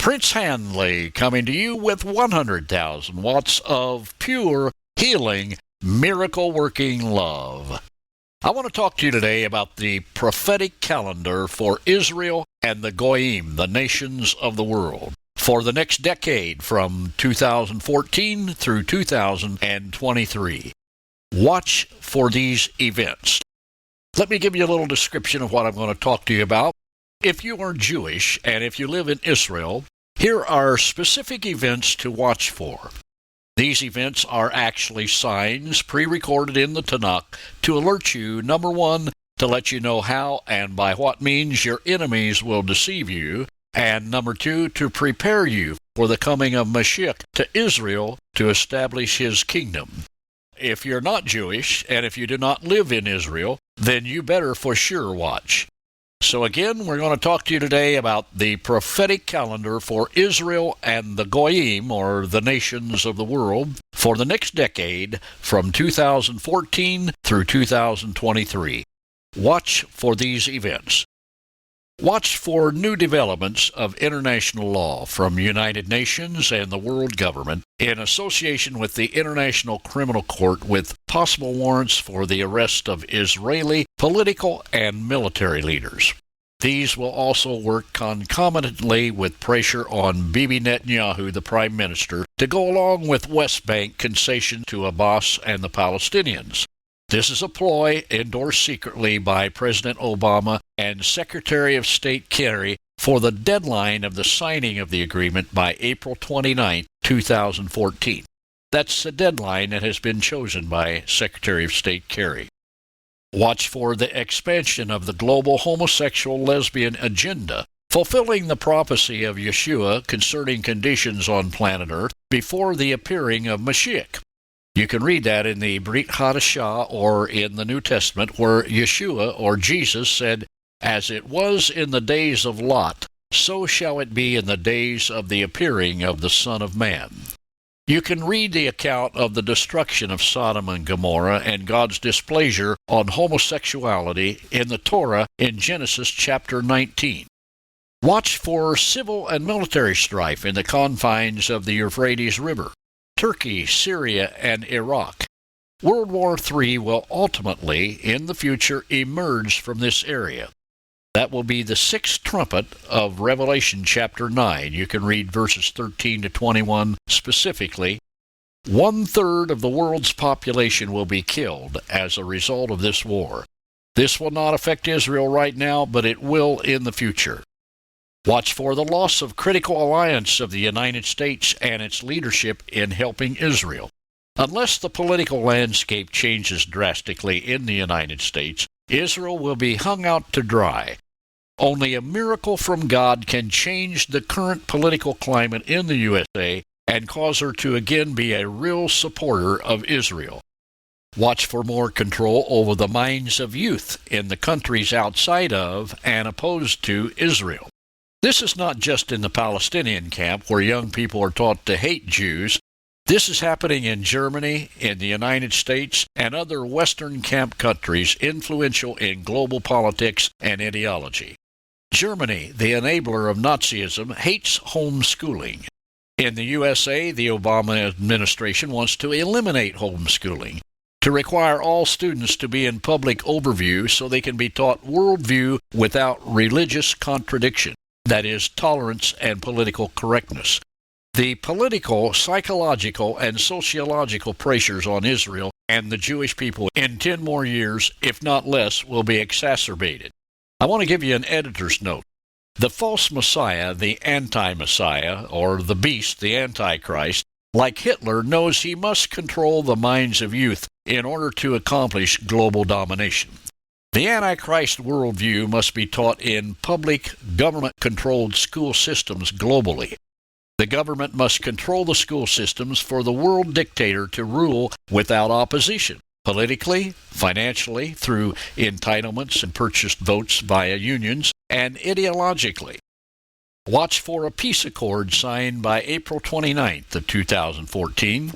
Prince Hanley coming to you with 100,000 watts of pure, healing, miracle-working love. I want to talk to you today about the prophetic calendar for Israel and the Goyim, the nations of the world, for the next decade from 2014 through 2023. Watch for these events. Let me give you a little description of what I'm going to talk to you about. If you are Jewish and if you live in Israel, here are specific events to watch for. These events are actually signs pre-recorded in the Tanakh to alert you, number one, to let you know how and by what means your enemies will deceive you, and number two, to prepare you for the coming of Mashiach to Israel to establish his kingdom. If you're not Jewish and if you do not live in Israel, then you better for sure watch. So again, we're going to talk to you today about the prophetic calendar for Israel and the Goyim, or the nations of the world, for the next decade from 2014 through 2023. Watch for these events. Watch for new developments of international law from United Nations and the world government in association with the International Criminal Court, with possible warrants for the arrest of Israeli political and military leaders. These will also work concomitantly with pressure on Bibi Netanyahu, the Prime Minister, to go along with West Bank concession to Abbas and the Palestinians. This is a ploy endorsed secretly by President Obama and Secretary of State Kerry for the deadline of the signing of the agreement by April 29, 2014. That's the deadline that has been chosen by Secretary of State Kerry. Watch for the expansion of the global homosexual lesbian agenda, fulfilling the prophecy of Yeshua concerning conditions on planet Earth before the appearing of Mashiach. You can read that in the Brit Hadashah or in the New Testament, where Yeshua or Jesus said, "As it was in the days of Lot, so shall it be in the days of the appearing of the Son of Man." You can read the account of the destruction of Sodom and Gomorrah and God's displeasure on homosexuality in the Torah in Genesis chapter 19. Watch for civil and military strife in the confines of the Euphrates River, Turkey, Syria, and Iraq. World War III will ultimately, in the future, emerge from this area. That will be the sixth trumpet of Revelation chapter 9. You can read verses 13 to 21 specifically. 1/3 of the world's population will be killed as a result of this war. This will not affect Israel right now, but it will in the future. Watch for the loss of critical alliance of the United States and its leadership in helping Israel. Unless the political landscape changes drastically in the United States, Israel will be hung out to dry. Only a miracle from God can change the current political climate in the USA and cause her to again be a real supporter of Israel. Watch for more control over the minds of youth in the countries outside of and opposed to Israel. This is not just in the Palestinian camp where young people are taught to hate Jews. This is happening in Germany, in the United States, and other Western camp countries influential in global politics and ideology. Germany, the enabler of Nazism, hates homeschooling. In the USA, the Obama administration wants to eliminate homeschooling, to require all students to be in public overview so they can be taught worldview without religious contradiction. That is, tolerance and political correctness. The political, psychological, and sociological pressures on Israel and the Jewish people in 10 more years, if not less, will be exacerbated. I want to give you an editor's note. The false Messiah, the anti-Messiah, or the beast, the Antichrist, like Hitler, knows he must control the minds of youth in order to accomplish global domination. The Antichrist worldview must be taught in public, government-controlled school systems globally. The government must control the school systems for the world dictator to rule without opposition, politically, financially, through entitlements and purchased votes via unions, and ideologically. Watch for a peace accord signed by April 29th of 2014.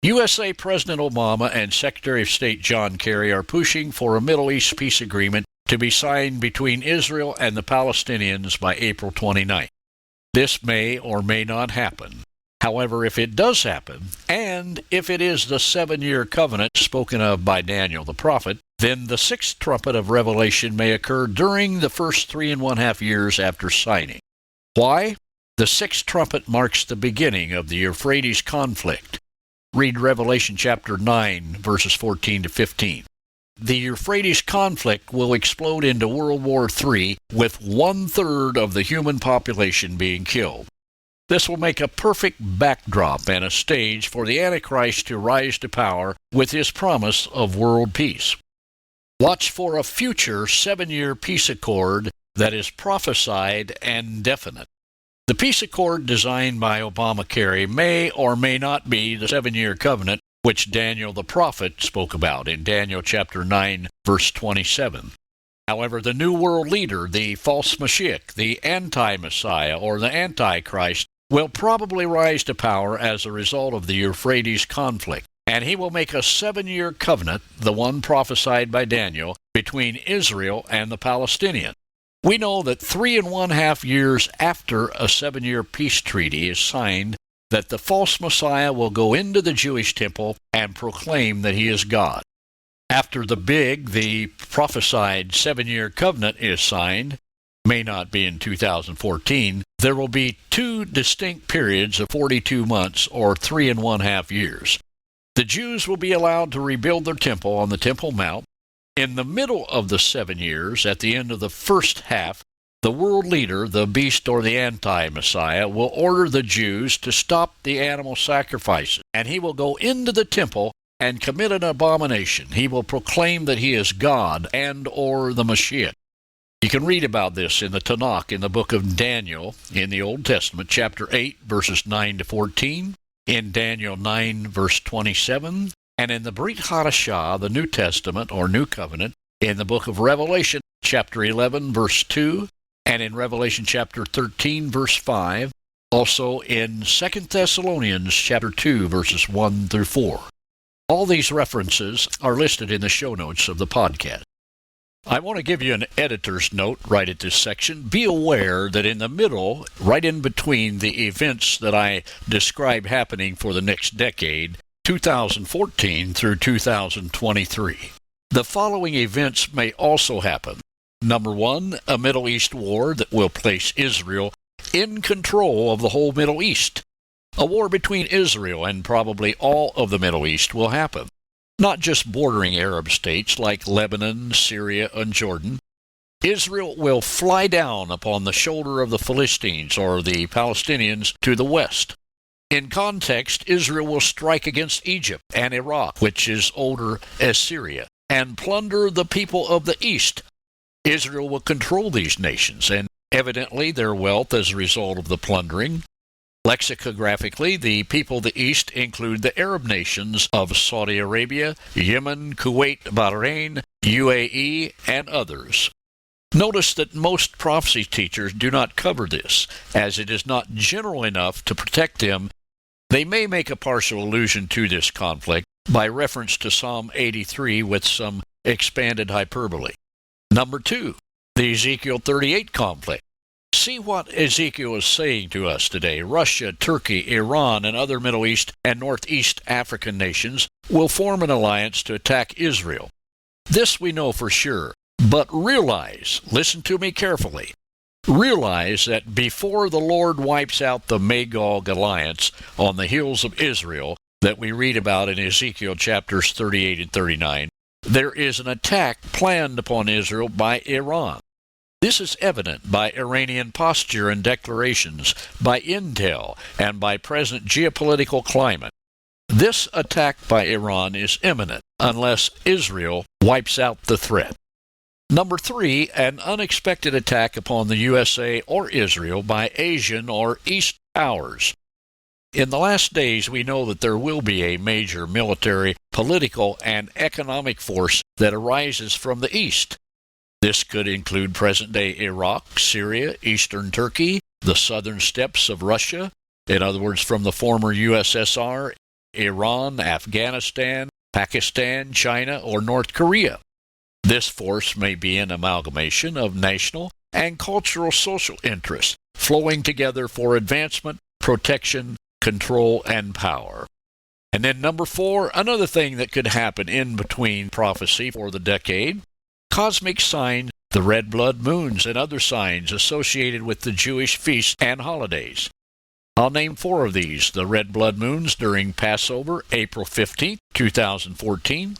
USA President Obama and Secretary of State John Kerry are pushing for a Middle East peace agreement to be signed between Israel and the Palestinians by April 29th. This may or may not happen. However, if it does happen, and if it is the 7-year covenant spoken of by Daniel the prophet, then the 6th trumpet of Revelation may occur during the first 3.5 years after signing. Why? The 6th trumpet marks the beginning of the Euphrates conflict. Read Revelation chapter 9, verses 14 to 15. The Euphrates conflict will explode into World War III with 1/3 of the human population being killed. This will make a perfect backdrop and a stage for the Antichrist to rise to power with his promise of world peace. Watch for a future 7-year peace accord that is prophesied and definite. The peace accord designed by Obamacare may or may not be the 7-year covenant which Daniel the prophet spoke about in Daniel chapter 9, verse 27. However, the new world leader, the false Mashiach, the anti-Messiah, or the Antichrist, will probably rise to power as a result of the Euphrates conflict, and he will make a 7-year covenant, the one prophesied by Daniel, between Israel and the Palestinians. We know that 3.5 years after a 7-year peace treaty is signed, that the false Messiah will go into the Jewish temple and proclaim that he is God. After the prophesied 7-year covenant is signed, may not be in 2014, there will be 2 distinct periods of 42 months or 3.5 years. The Jews will be allowed to rebuild their temple on the Temple Mount. In the middle of the 7 years, at the end of the first half, the world leader, the beast or the anti-Messiah, will order the Jews to stop the animal sacrifices, and he will go into the temple and commit an abomination. He will proclaim that he is God and or the Mashiach. You can read about this in the Tanakh, in the book of Daniel, in the Old Testament, chapter 8, verses 9 to 14, in Daniel 9, verse 27, and in the Brit Hadashah, the New Testament or New Covenant, in the book of Revelation, chapter 11, verse 2, and in Revelation chapter 13, verse 5, also in 2 Thessalonians chapter 2, verses 1 through 4. All these references are listed in the show notes of the podcast. I want to give you an editor's note right at this section. Be aware that in the middle, right in between the events that I describe happening for the next decade, 2014 through 2023, the following events may also happen. Number 1, a Middle East war that will place Israel in control of the whole Middle East. A war between Israel and probably all of the Middle East will happen. Not just bordering Arab states like Lebanon, Syria, and Jordan. Israel will fly down upon the shoulder of the Philistines or the Palestinians to the west. In context, Israel will strike against Egypt and Iraq, which is older as Syria, and plunder the people of the east. Israel will control these nations, and evidently their wealth as a result of the plundering. Lexicographically, the people of the East include the Arab nations of Saudi Arabia, Yemen, Kuwait, Bahrain, UAE, and others. Notice that most prophecy teachers do not cover this, as it is not general enough to protect them. They may make a partial allusion to this conflict by reference to Psalm 83 with some expanded hyperbole. Number 2, the Ezekiel 38 conflict. See what Ezekiel is saying to us today. Russia, Turkey, Iran, and other Middle East and Northeast African nations will form an alliance to attack Israel. This we know for sure. But realize, listen to me carefully, realize that before the Lord wipes out the Magog alliance on the hills of Israel that we read about in Ezekiel chapters 38 and 39, there is an attack planned upon Israel by Iran. This is evident by Iranian posture and declarations, by intel, and by present geopolitical climate. This attack by Iran is imminent unless Israel wipes out the threat. Number 3, an unexpected attack upon the USA or Israel by Asian or East powers. In the last days, we know that there will be a major military, political, and economic force that arises from the East. This could include present-day Iraq, Syria, eastern Turkey, the southern steppes of Russia, in other words, from the former USSR, Iran, Afghanistan, Pakistan, China, or North Korea. This force may be an amalgamation of national and cultural social interests flowing together for advancement, protection, control, and power. And then number 4, another thing that could happen in between prophecy for the decade, cosmic signs, the red blood moons, and other signs associated with the Jewish feasts and holidays. I'll name 4 of these: the red blood moons during Passover, April 15, 2014,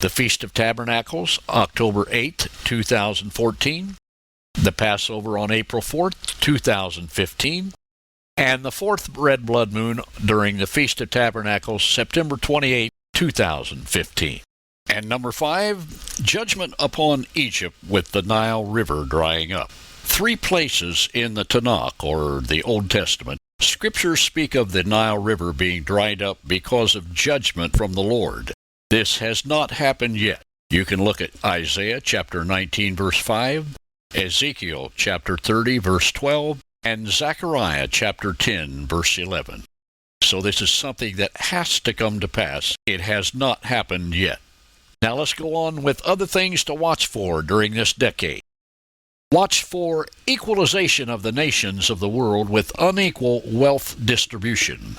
the Feast of Tabernacles, October 8, 2014, the Passover on April 4th, 2015, and the 4th red blood moon during the Feast of Tabernacles, September 28, 2015. And number 5, judgment upon Egypt with the Nile River drying up. 3 places in the Tanakh, or the Old Testament, Scriptures speak of the Nile River being dried up because of judgment from the Lord. This has not happened yet. You can look at Isaiah chapter 19, verse 5, Ezekiel chapter 30, verse 12, and Zechariah chapter 10, verse 11. So this is something that has to come to pass. It has not happened yet. Now let's go on with other things to watch for during this decade. Watch for equalization of the nations of the world with unequal wealth distribution.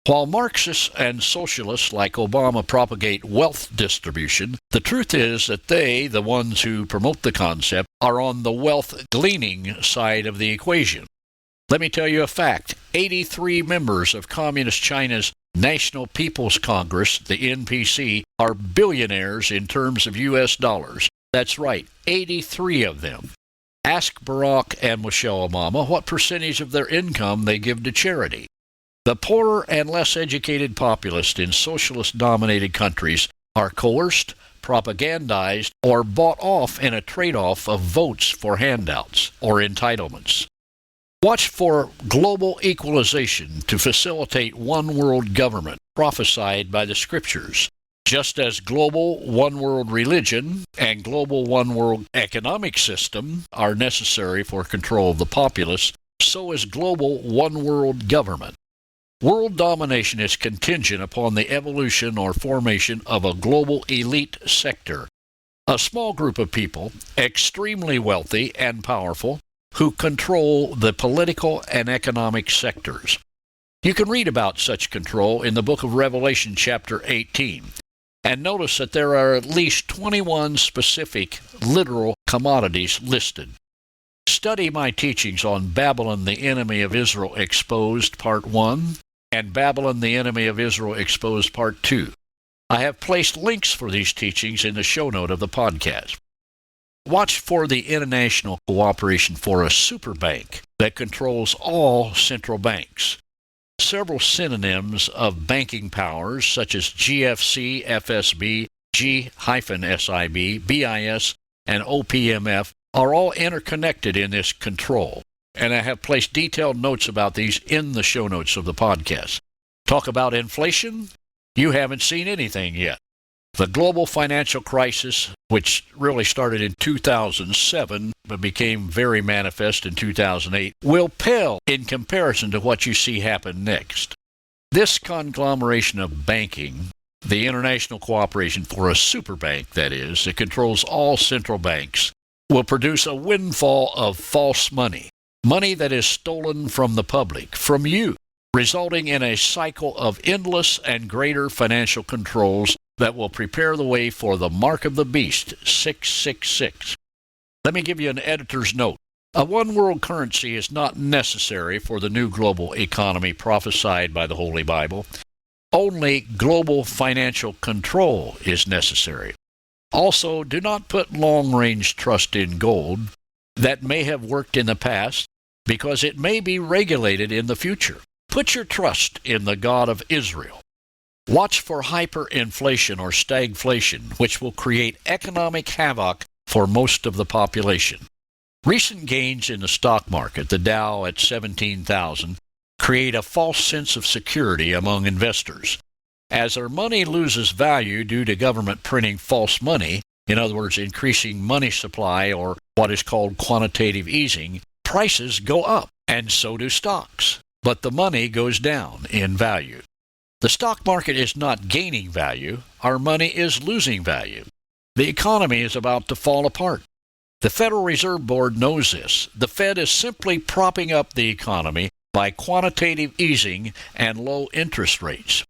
While Marxists and socialists like Obama propagate wealth distribution, the truth is that they, the ones who promote the concept, are on the wealth gleaning side of the equation. Let me tell you a fact. 83 members of Communist China's National People's Congress, the NPC, are billionaires in terms of U.S. dollars. That's right, 83 of them. Ask Barack and Michelle Obama what percentage of their income they give to charity. The poorer and less educated populace in socialist-dominated countries are coerced, propagandized, or bought off in a trade-off of votes for handouts or entitlements. Watch for global equalization to facilitate one world government prophesied by the Scriptures. Just as global one-world religion and global one-world economic system are necessary for control of the populace, so is global one-world government. World domination is contingent upon the evolution or formation of a global elite sector, a small group of people, extremely wealthy and powerful, who control the political and economic sectors. You can read about such control in the book of Revelation chapter 18. And notice that there are at least 21 specific literal commodities listed. Study my teachings on Babylon, the Enemy of Israel Exposed, Part 1, and Babylon, the Enemy of Israel Exposed, Part 2. I have placed links for these teachings in the show note of the podcast. Watch for the international cooperation for a superbank that controls all central banks. Several synonyms of banking powers such as GFC, FSB, G-SIB, BIS, and OPMF are all interconnected in this control, and I have placed detailed notes about these in the show notes of the podcast. Talk about inflation? You haven't seen anything yet. The global financial crisis, which really started in 2007 but became very manifest in 2008, will pale in comparison to what you see happen next. This conglomeration of banking, the international cooperation for a superbank, that is, that controls all central banks, will produce a windfall of false money, money that is stolen from the public, from you, resulting in a cycle of endless and greater financial controls that will prepare the way for the mark of the beast, 666. Let me give you an editor's note. A one-world currency is not necessary for the new global economy prophesied by the Holy Bible. Only global financial control is necessary. Also, do not put long-range trust in gold that may have worked in the past, because it may be regulated in the future. Put your trust in the God of Israel. Watch for hyperinflation or stagflation, which will create economic havoc for most of the population. Recent gains in the stock market, the Dow at 17,000, create a false sense of security among investors. As their money loses value due to government printing false money, in other words, increasing money supply or what is called quantitative easing, prices go up, and so do stocks. But the money goes down in value. The stock market is not gaining value. Our money is losing value. The economy is about to fall apart. The Federal Reserve Board knows this. The Fed is simply propping up the economy by quantitative easing and low interest rates.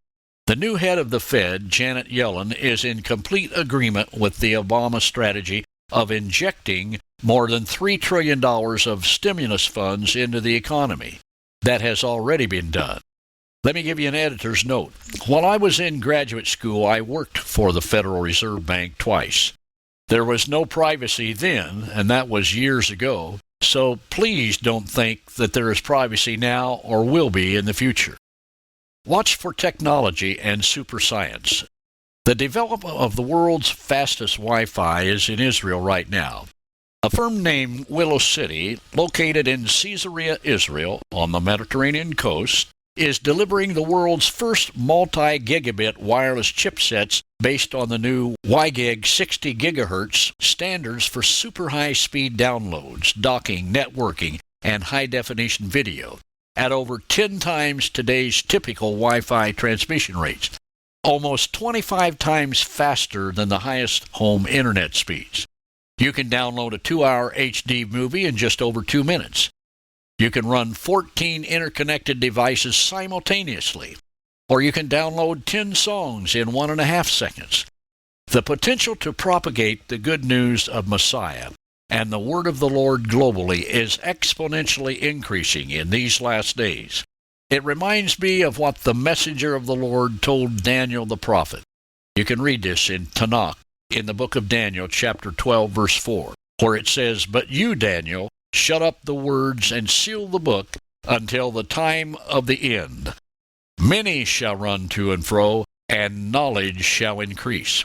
The new head of the Fed, Janet Yellen, is in complete agreement with the Obama strategy of injecting more than $3 trillion of stimulus funds into the economy. That has already been done. Let me give you an editor's note. While I was in graduate school, I worked for the Federal Reserve Bank twice. There was no privacy then, and that was years ago, so please don't think that there is privacy now or will be in the future. Watch for technology and super science. The development of the world's fastest Wi-Fi is in Israel right now. A firm named Willow City, located in Caesarea, Israel, on the Mediterranean coast, is delivering the world's first multi-gigabit wireless chipsets based on the new WiGig 60 gigahertz standards for super high-speed downloads, docking, networking, and high-definition video at over 10 times today's typical Wi-Fi transmission rates, almost 25 times faster than the highest home internet speeds. You can download a 2-hour HD movie in just over 2 minutes. You can run 14 interconnected devices simultaneously, or you can download 10 songs in 1.5 seconds. The potential to propagate the good news of Messiah and the word of the Lord globally is exponentially increasing in these last days. It reminds me of what the messenger of the Lord told Daniel the prophet. You can read this in Tanakh, in the book of Daniel, chapter 12, verse 4, where it says, "But you, Daniel, shut up the words and seal the book until the time of the end. Many shall run to and fro, and knowledge shall increase."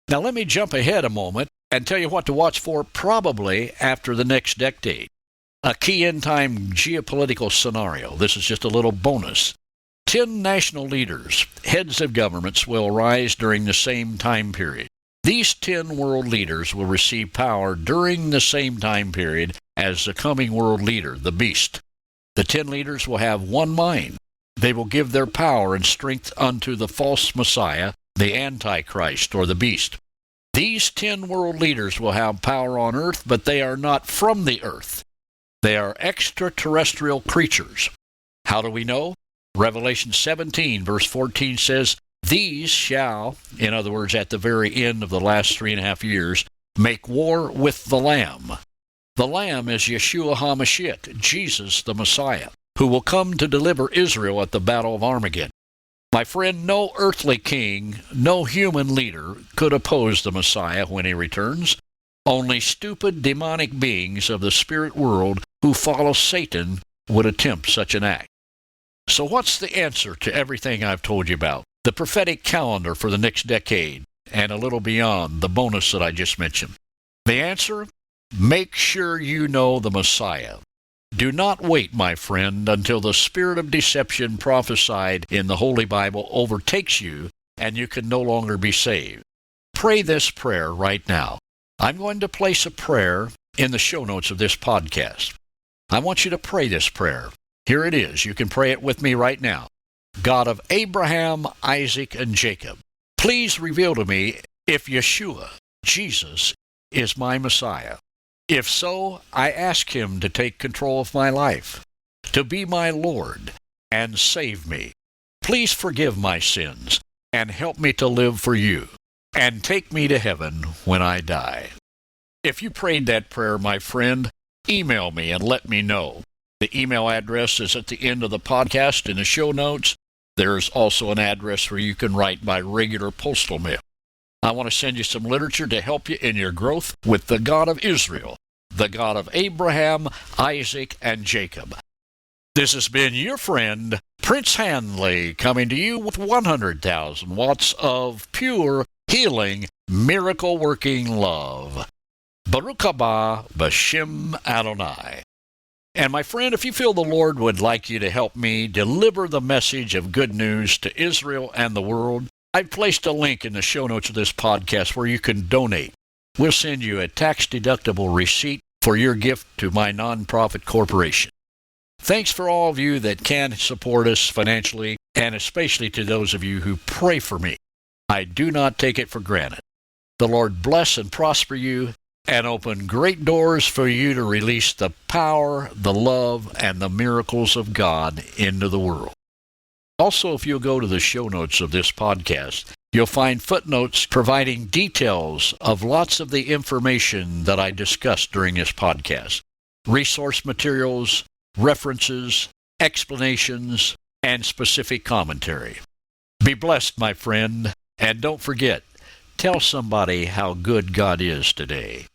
Now let me jump ahead a moment and tell you what to watch for probably after the next decade. A key end-time geopolitical scenario. This is just a little bonus. 10 national leaders, heads of governments, will rise during the same time period. These 10 world leaders will receive power during the same time period as the coming world leader, the beast. The 10 leaders will have one mind. They will give their power and strength unto the false Messiah, the Antichrist, or the beast. These 10 world leaders will have power on earth, but they are not from the earth. They are extraterrestrial creatures. How do we know? Revelation 17, verse 14 says, "These shall," in other words, at the very end of the last 3.5 years, "make war with the Lamb." The Lamb is Yeshua HaMashiach, Jesus the Messiah, who will come to deliver Israel at the Battle of Armageddon. My friend, no earthly king, no human leader could oppose the Messiah when he returns. Only stupid demonic beings of the spirit world who follow Satan would attempt such an act. So what's the answer to everything I've told you about? The prophetic calendar for the next decade, and a little beyond, the bonus that I just mentioned. The answer? Make sure you know the Messiah. Do not wait, my friend, until the spirit of deception prophesied in the Holy Bible overtakes you and you can no longer be saved. Pray this prayer right now. I'm going to place a prayer in the show notes of this podcast. I want you to pray this prayer. Here it is. You can pray it with me right now. God of Abraham, Isaac, and Jacob, please reveal to me if Yeshua, Jesus, is my Messiah. If so, I ask him to take control of my life, to be my Lord, and save me. Please forgive my sins, and help me to live for you, and take me to heaven when I die. If you prayed that prayer, my friend, email me and let me know. The email address is at the end of the podcast in the show notes. There's also an address where you can write by regular postal mail. I want to send you some literature to help you in your growth with the God of Israel, the God of Abraham, Isaac, and Jacob. This has been your friend, Prince Hanley, coming to you with 100,000 watts of pure, healing, miracle-working love. Baruch haba b'shem Adonai. And my friend, if you feel the Lord would like you to help me deliver the message of good news to Israel and the world, I've placed a link in the show notes of this podcast where you can donate. We'll send you a tax-deductible receipt for your gift to my nonprofit corporation. Thanks for all of you that can support us financially, and especially to those of you who pray for me. I do not take it for granted. The Lord bless and prosper you, and open great doors for you to release the power, the love, and the miracles of God into the world. Also, if you'll go to the show notes of this podcast, you'll find footnotes providing details of lots of the information that I discussed during this podcast. Resource materials, references, explanations, and specific commentary. Be blessed, my friend, and don't forget, tell somebody how good God is today.